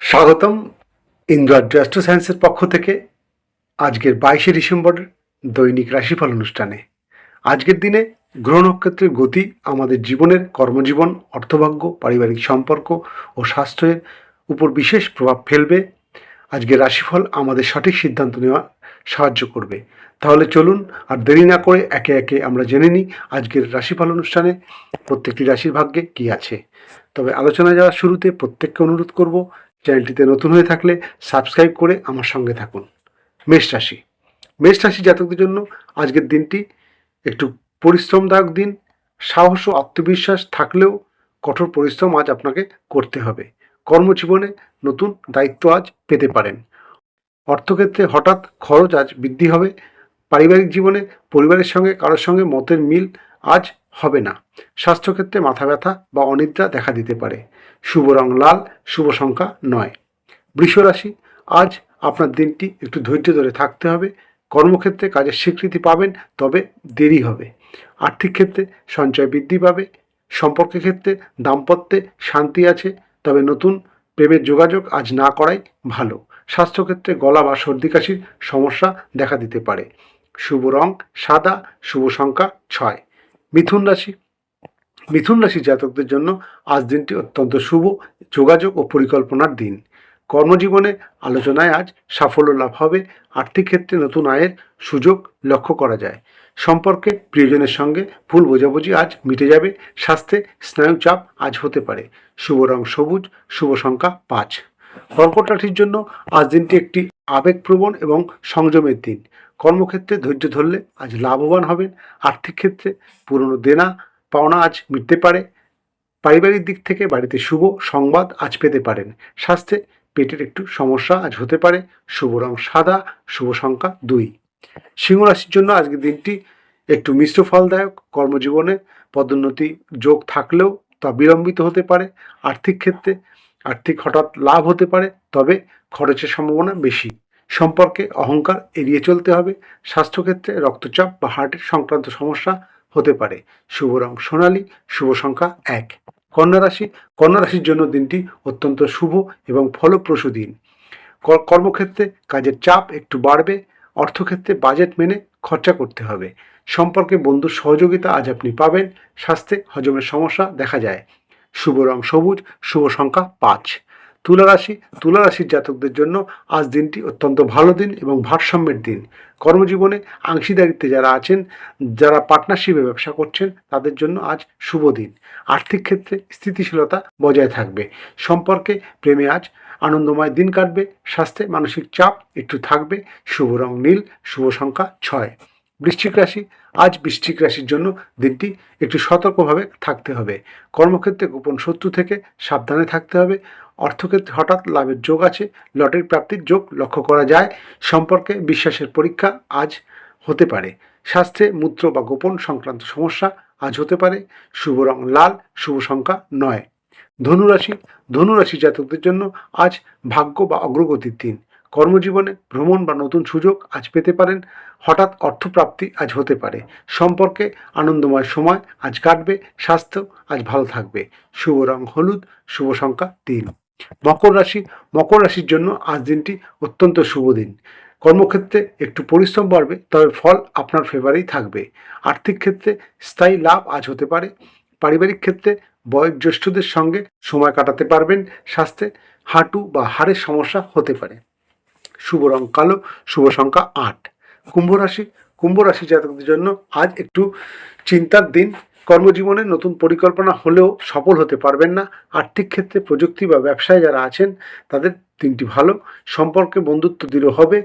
স্বাগতম ইন্দ্রাজ্য অ্যাস্ট্রো সায়েন্সের পক্ষ থেকে আজকের 22শে ডিসেম্বরের দৈনিক রাশিফল অনুষ্ঠানে। আজকের দিনে গ্রহ নক্ষত্রের গতি আমাদের জীবনের কর্মজীবন, অর্থভাগ্য, পারিবারিক সম্পর্ক ও স্বাস্থ্যের উপর বিশেষ প্রভাব ফেলবে। আজকের রাশিফল আমাদের সঠিক সিদ্ধান্ত নেওয়া সাহায্য করবে। তাহলে চলুন আর দেরি না করে একে একে আমরা জেনে নিই আজকের রাশিফল অনুষ্ঠানে প্রত্যেকটি রাশির ভাগ্যে কী আছে। তবে আলোচনা যাওয়ার শুরুতে প্রত্যেককে অনুরোধ করব, চ্যানেলটিতে নতুন হয়ে থাকলে সাবস্ক্রাইব করে আমার সঙ্গে থাকুন। মেষ রাশি। মেষ রাশি জাতকদের জন্য আজকের দিনটি একটু পরিশ্রমদায়ক দিন। সাহস ও আত্মবিশ্বাস থাকলেও কঠোর পরিশ্রম আজ আপনাকে করতে হবে। কর্মজীবনে নতুন দায়িত্ব আজ পেতে পারেন। অর্থক্ষেত্রে হঠাৎ খরচ আজ বৃদ্ধি হবে। পারিবারিক জীবনে পরিবারের সঙ্গে কারোর সঙ্গে মতের মিল আজ হবে না। স্বাস্থ্যক্ষেত্রে মাথা ব্যথা বা অনিদ্রা দেখা দিতে পারে। শুভ রং লাল, শুভ সংখ্যা 9। বৃষ রাশি। আজ আপনার দিনটি একটু ধৈর্য ধরে থাকতে হবে। কর্মক্ষেত্রে কাজের স্বীকৃতি পাবেন, তবে দেরি হবে। আর্থিক ক্ষেত্রে সঞ্চয় বৃদ্ধি পাবে। সম্পর্কের ক্ষেত্রে দাম্পত্যে শান্তি আছে, তবে নতুন প্রেমের যোগাযোগ আজ না করাই ভালো। স্বাস্থ্যক্ষেত্রে গলা বা সর্দি কাশির সমস্যা দেখা দিতে পারে। শুভ রং সাদা, শুভ সংখ্যা 6। মিথুন রাশি। মিথুন রাশি জাতকদের জন্য আজ দিনটি অত্যন্ত শুভ যোগাযোগ ও পরিকল্পনার দিন। কর্মজীবনে আলোচনায় আজ সাফল্য লাভ হবে। আর্থিক ক্ষেত্রে নতুন আয়ের সুযোগ লক্ষ্য করা যায়। সম্পর্কে প্রিয়জনের সঙ্গে ভুল বোঝাবুঝি আজ মিটে যাবে। স্বাস্থ্যে স্নায়ু চাপ আজ হতে পারে। শুভ রং সবুজ, শুভ সংখ্যা 5। কর্কট রাশির জন্য আজ দিনটি একটি আবেগপ্রবণ এবং সংযমের দিন। কর্মক্ষেত্রে ধৈর্য ধরলে আজ লাভবান হবেন। আর্থিক ক্ষেত্রে পুরনো দেনা পাওনা আজ মিটতে পারে। পারিবারিক দিক থেকে বাড়িতে শুভ সংবাদ আজ পেতে পারেন। স্বাস্থ্যে পেটের একটু সমস্যা আজ হতে পারে। শুভ রং সাদা, শুভ সংখ্যা 2। সিংহ রাশির জন্য আজকের দিনটি একটু মিশ্র ফলদায়ক। কর্মজীবনে পদোন্নতি যোগ থাকলেও তা বিলম্বিত হতে পারে। আর্থিক ক্ষেত্রে হঠাৎ লাভ হতে পারে, তবে খরচের সম্ভাবনা বেশি। সম্পর্কে অহংকার এড়িয়ে চলতে হবে। স্বাস্থ্যক্ষেত্রে রক্তচাপ বা হার্টের সংক্রান্ত সমস্যা হতে পারে। শুভ রং সোনালী, শুভ সংখ্যা 1। কন্যা রাশি। কন্যা রাশির জন্য দিনটি অত্যন্ত শুভ এবং ফলপ্রসূ দিন। কর্মক্ষেত্রে কাজের চাপ একটু বাড়বে। অর্থক্ষেত্রে বাজেট মেনে খরচা করতে হবে। সম্পর্কে বন্ধুর সহযোগিতা আজ আপনি পাবেন। স্বাস্থ্যে হজমের সমস্যা দেখা যায়। শুভ রং সবুজ, শুভ সংখ্যা 5। তুলা রাশি। তুলা রাশির জাতকদের জন্য আজ দিনটি অত্যন্ত ভালো দিন এবং ভারসাম্যের দিন। কর্মজীবনে অংশীদারিত্বে যারা আছেন, যারা পার্টনারশিপে ব্যবসা করছেন, তাদের জন্য আজ শুভ দিন। আর্থিক ক্ষেত্রে স্থিতিশীলতা বজায় থাকবে। সম্পর্কে প্রেমে আজ আনন্দময় দিন কাটবে। স্বাস্থ্যে মানসিক চাপ একটু থাকবে। শুভ রং নীল, শুভ সংখ্যা 6। বৃশ্চিক রাশি। আজ বৃশ্চিক রাশির জন্য দিনটি একটু সতর্কভাবে থাকতে হবে। কর্মক্ষেত্রে গোপন শত্রু থেকে সাবধানে থাকতে হবে। অর্থক্ষেত্রে হঠাৎ লাভের যোগ আছে। লটারি প্রাপ্তির যোগ লক্ষ্য করা যায়। সম্পর্কে বিশ্বাসের পরীক্ষা আজ হতে পারে। স্বাস্থ্যে মূত্র বা গোপন সংক্রান্ত সমস্যা আজ হতে পারে। শুভ রং লাল, শুভ সংখ্যা 9। ধনুরাশি। ধনুরাশি জাতকদের জন্য আজ ভাগ্য বা অগ্রগতির দিন। কর্মজীবনে ভ্রমণ বা নতুন সুযোগ আজ পেতে পারেন। হঠাৎ অর্থপ্রাপ্তি আজ হতে পারে। সম্পর্কে আনন্দময় সময় আজ কাটবে। স্বাস্থ্য আজ ভালো থাকবে। শুভ রং হলুদ, শুভ সংখ্যা 3। মকর রাশি। মকর রাশির জন্য আজ দিনটি অত্যন্ত শুভ দিন। কর্মক্ষেত্রে একটু পরিশ্রম বাড়বে, তবে ফল আপনার ফেভারেই থাকবে। আর্থিক ক্ষেত্রে স্থায়ী লাভ আজ হতে পারে। পারিবারিক ক্ষেত্রে বয়োজ্যেষ্ঠদের সঙ্গে সময় কাটাতে পারবেন। স্বাস্থ্যে হাঁটু বা হাড়ের সমস্যা হতে পারে। শুভ রং কালো, শুভ সংখ্যা 8। কুম্ভ রাশি। কুম্ভ রাশি জাতকদের জন্য আজ একটু চিন্তার দিন। কর্মজীবনে নতুন পরিকল্পনা হলেও সফল হতে পারবেন না। আর্থিক ক্ষেত্রে প্রযুক্তি বা ব্যবসায় যারা আছেন, তাদের দিনটি ভালো। সম্পর্কে বন্ধুত্ব দৃঢ় হবে।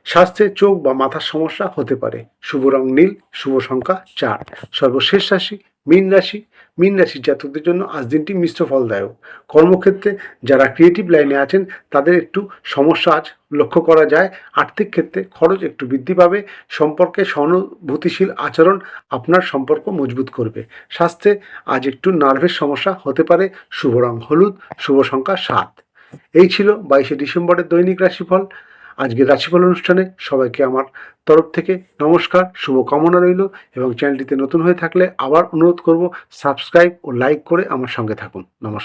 স্বাস্থ্যে চোখ বা মাথার সমস্যা হতে পারে। শুভ রং নীল, শুভ সংখ্যা 4। সর্বশেষ রাশি মীন রাশি। মীন রাশির জাতকদের জন্য আজ দিনটি মিশ্র ফলদায়ক। কর্মক্ষেত্রে যারা ক্রিয়েটিভ লাইনে আছেন, তাদের একটু সমস্যা আজ লক্ষ্য করা যায়। আর্থিক ক্ষেত্রে খরচ একটু বৃদ্ধি পাবে। সম্পর্কে সহানুভূতিশীল আচরণ আপনার সম্পর্ক মজবুত করবে। স্বাস্থ্যে আজ একটু নার্ভের সমস্যা হতে পারে। শুভ রং হলুদ, শুভ সংখ্যা 7। এই ছিল 22শে ডিসেম্বরের দৈনিক রাশিফল। আজকের রাশিফল অনুষ্ঠানে সবাইকে আমার তরফ থেকে নমস্কার, শুভকামনা রইল। এবং চ্যানেলটিতে নতুন হয়ে থাকলে আবার অনুরোধ করব, সাবস্ক্রাইব ও লাইক করে আমার সঙ্গে থাকুন। নমস্কার।